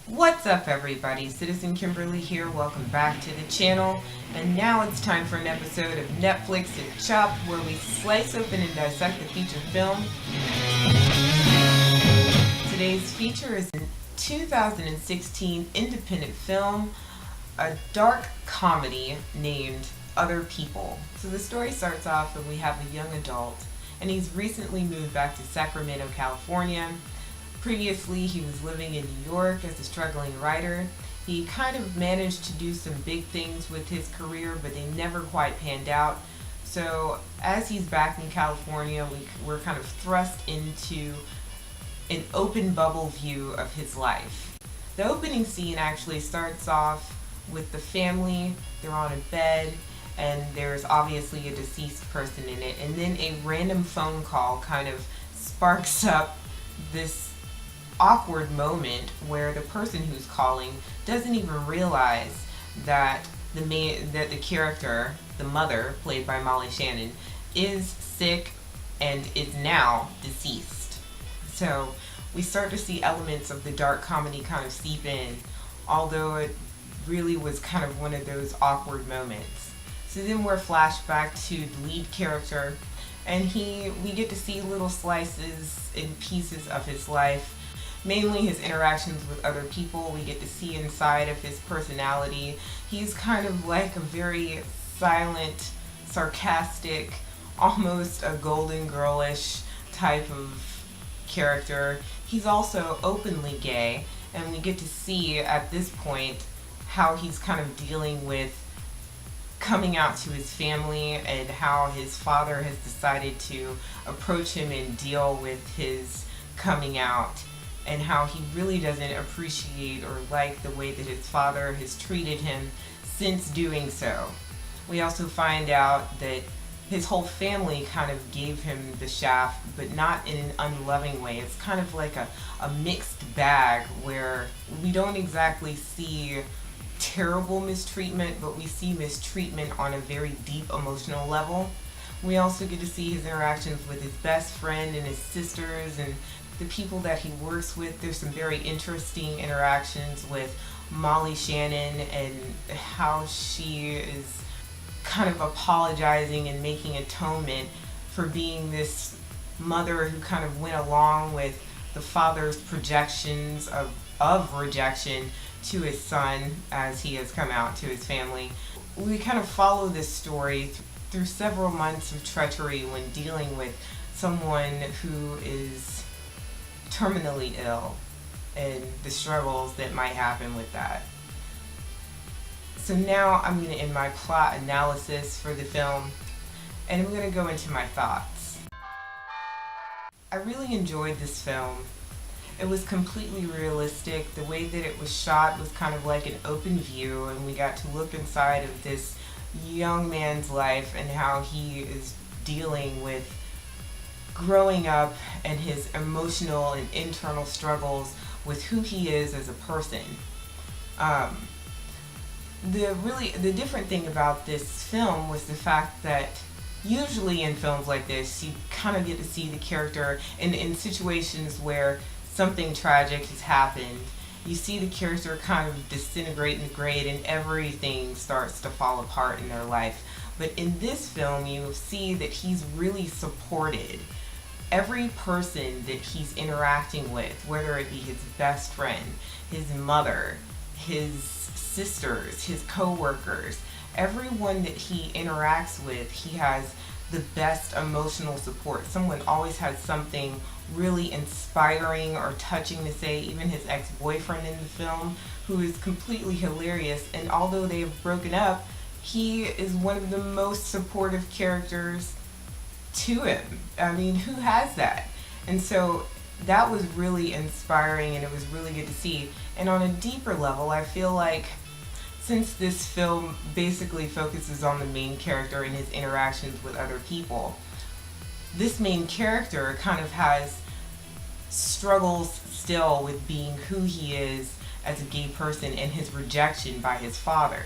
What's up, everybody? Citizen Kimberly here. Welcome back to the channel. And now it's time for an episode of Netflix and Chop, where we slice open and dissect the feature film. Today's feature is a 2016 independent film, a dark comedy named Other People. So the story starts off and we have a young adult, and he's recently moved back to Sacramento, California. Previously, he was living in New York as a struggling writer. He kind of managed to do some big things with his career, but they never quite panned out. So as he's back in California, we're kind of thrust into an open bubble view of his life. The opening scene actually starts off with the family. They're on a bed, and there's obviously a deceased person in it. And then a random phone call kind of sparks up this awkward moment where the person who's calling doesn't even realize that the character, the mother, played by Shannon, is sick and is now deceased. So we start to see elements of the dark comedy kind of seep in, although it really was kind of one of those awkward moments. So then we're flashed back to the lead character, and we get to see little slices and pieces of his life, mainly his interactions with other people. We get to see inside of his personality. He's kind of like a very silent, sarcastic, almost a Golden Girl-ish type of character. He's also openly gay, and we get to see at this point how he's kind of dealing with coming out to his family and how his father has decided to approach him and deal with his coming out, and how he really doesn't appreciate or like the way that his father has treated him since doing so. We also find out that his whole family kind of gave him the shaft, but not in an unloving way. It's kind of like a mixed bag where we don't exactly see terrible mistreatment, but we see mistreatment on a very deep emotional level. We also get to see his interactions with his best friend and his sisters and the people that he works with. There's some very interesting interactions with Shannon and how she is kind of apologizing and making atonement for being this mother who kind of went along with the father's projections of rejection to his son as he has come out to his family. We kind of follow this story through several months of treachery when dealing with someone who is terminally ill and the struggles that might happen with that. So now I'm going to end my plot analysis for the film, and I'm going to go into my thoughts. I really enjoyed this film. It was completely realistic. The way that it was shot was kind of like an open view, and we got to look inside of this young man's life and how he is dealing with growing up and his emotional and internal struggles with who he is as a person. The different thing about this film was the fact that usually in films like this you kind of get to see the character in situations where something tragic has happened. You see the character kind of disintegrate and degrade, and everything starts to fall apart in their life. But in this film you see that he's really supported. Every person that he's interacting with, whether it be his best friend, his mother, his sisters, his co-workers, everyone that he interacts with, he has the best emotional support. Someone always has something really inspiring or touching to say. Even his ex-boyfriend in the film, who is completely hilarious, and although they have broken up, he is one of the most supportive characters to him. I mean, who has that? And so that was really inspiring, and it was really good to see. And on a deeper level, I feel like since this film basically focuses on the main character and his interactions with other people, this main character kind of has struggles still with being who he is as a gay person and his rejection by his father.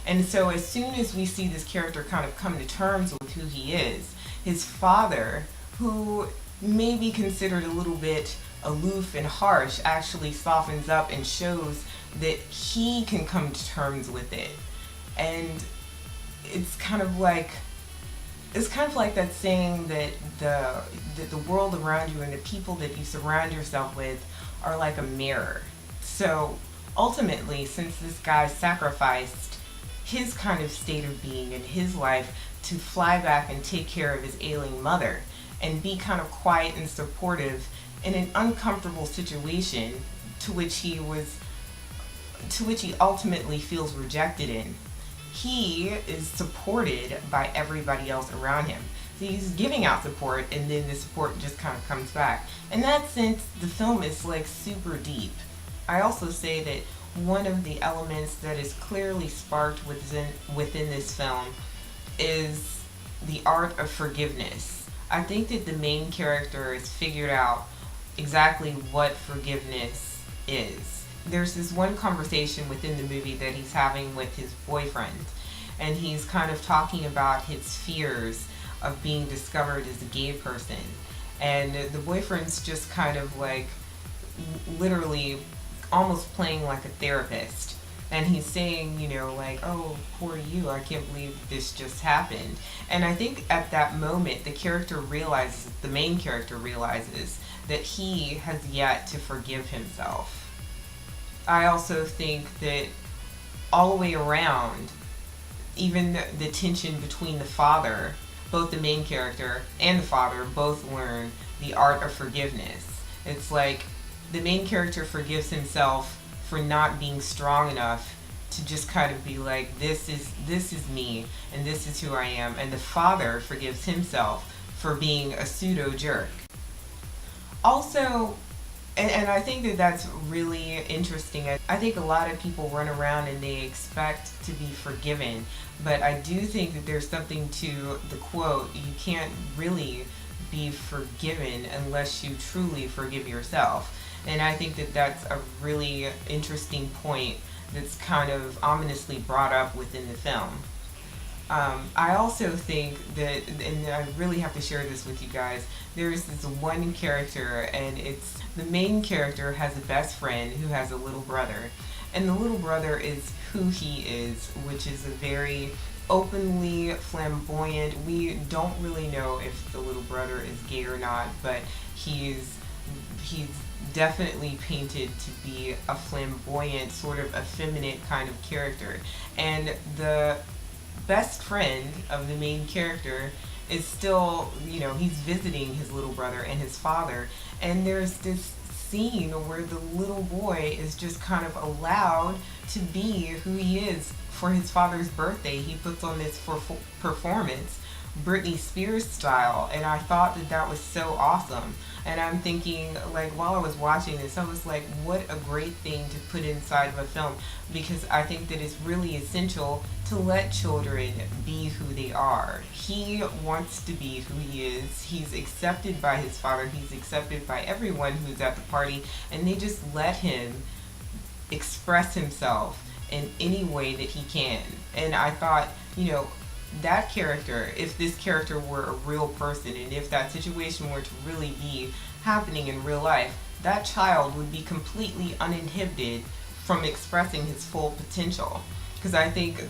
And so as soon as we see this character kind of come to terms with who he is, his father, who may be considered a little bit aloof and harsh actually softens up and shows that he can come to terms with it. And it's kind of like that saying that the world around you and the people that you surround yourself with are like a mirror. So ultimately, since this guy sacrificed his kind of state of being in his life to fly back and take care of his ailing mother and be kind of quiet and supportive in an uncomfortable situation to which he ultimately feels rejected in, he is supported by everybody else around him. So he's giving out support, and then the support just kind of comes back. In that sense, the film is like super deep. I also say that one of the elements that is clearly sparked within this film is the art of forgiveness. I think that the main character has figured out exactly what forgiveness is. There's this one conversation within the movie that he's having with his boyfriend, and he's kind of talking about his fears of being discovered as a gay person. And the boyfriend's just kind of like literally almost playing like a therapist. And he's saying, like, oh, poor you, I can't believe this just happened. And I think at that moment, the main character realizes that he has yet to forgive himself. I also think that all the way around, even the tension between the father, both the main character and the father both learn the art of forgiveness. It's like the main character forgives himself for not being strong enough to just kind of be like, this is me and this is who I am. And the father forgives himself for being a pseudo jerk. Also, and I think that that's really interesting. I think a lot of people run around and they expect to be forgiven, but I do think that there's something to the quote, you can't really be forgiven unless you truly forgive yourself. And I think that that's a really interesting point that's kind of ominously brought up within the film. I also think that, and I really have to share this with you guys, there's this one character, and it's the main character has a best friend who has a little brother. And the little brother is who he is, which is a very openly flamboyant. We don't really know if the little brother is gay or not, but he's definitely painted to be a flamboyant, sort of effeminate kind of character. And the best friend of the main character is still, he's visiting his little brother and his father, and there's this scene where the little boy is just kind of allowed to be who he is. For his father's birthday, he puts on this performance, Britney Spears style, and I thought that was so awesome. And I'm thinking, like, while I was watching this, I was like, what a great thing to put inside of a film, because I think that it's really essential to let children be who they are. He wants to be who he is. He's accepted by his father. He's accepted by everyone who's at the party, and they just let him express himself in any way that he can. And I thought, that character, if this character were a real person, and if that situation were to really be happening in real life, that child would be completely uninhibited from expressing his full potential. Because I think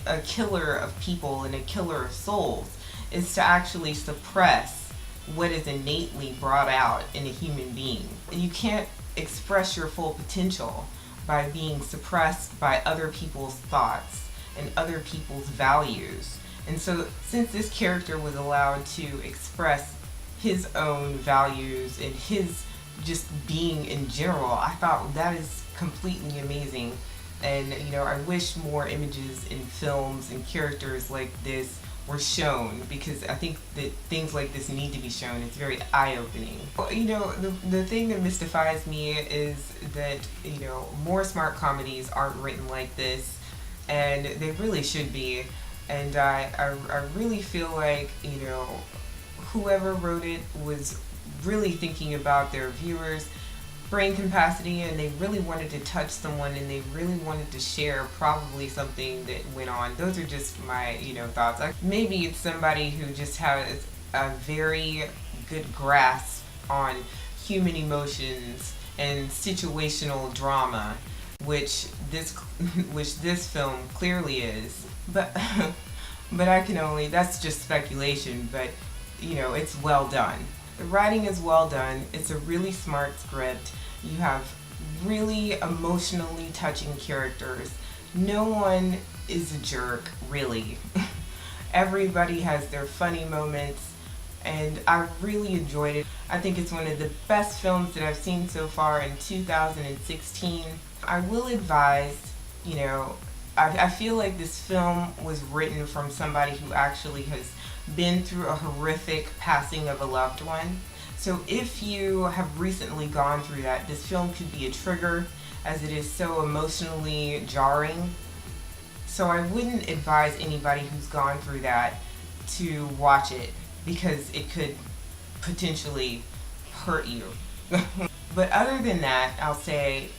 a killer of people and a killer of souls is to actually suppress what is innately brought out in a human being. You can't express your full potential by being suppressed by other people's thoughts and other people's values. And so since this character was allowed to express his own values and his just being in general, I thought that is completely amazing. And I wish more images in films and characters like this were shown, because I think that things like this need to be shown. It's very eye-opening. The thing that mystifies me is that more smart comedies aren't written like this, and they really should be. And I really feel like whoever wrote it was really thinking about their viewers' brain capacity, and they really wanted to touch someone, and they really wanted to share probably something that went on. Those are just my thoughts. Maybe it's somebody who just has a very good grasp on human emotions and situational drama, which this which this film clearly is. But but I can only, that's just speculation, but it's well done. The writing is well done. It's a really smart script. You have really emotionally touching characters. No one is a jerk, really. Everybody has their funny moments, and I really enjoyed it. I think it's one of the best films that I've seen so far in 2016. I will advise, I feel like this film was written from somebody who actually has been through a horrific passing of a loved one. So if you have recently gone through that, this film could be a trigger, as it is so emotionally jarring. So I wouldn't advise anybody who's gone through that to watch it, because it could potentially hurt you. But other than that, I'll say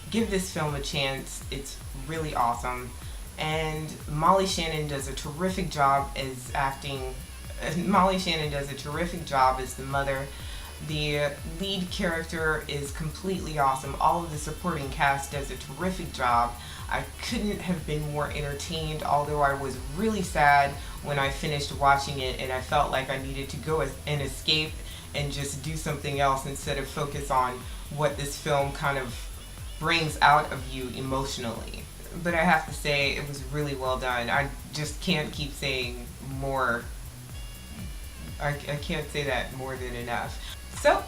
give this film a chance. It's really awesome. And Molly Shannon does a terrific job as acting. Molly Shannon does a terrific job as the mother. The lead character is completely awesome. All of the supporting cast does a terrific job. I couldn't have been more entertained, although I was really sad when I finished watching it and I felt like I needed to go and escape and just do something else instead of focus on what this film kind of brings out of you emotionally. But I have to say, it was really well done. I just can't keep saying more. I can't say that more than enough. So,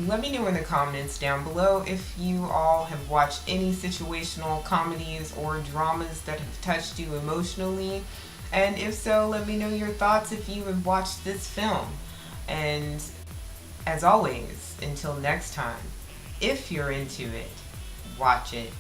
let me know in the comments down below if you all have watched any situational comedies or dramas that have touched you emotionally. And if so, let me know your thoughts if you have watched this film. And as always, until next time, if you're into it, watch it.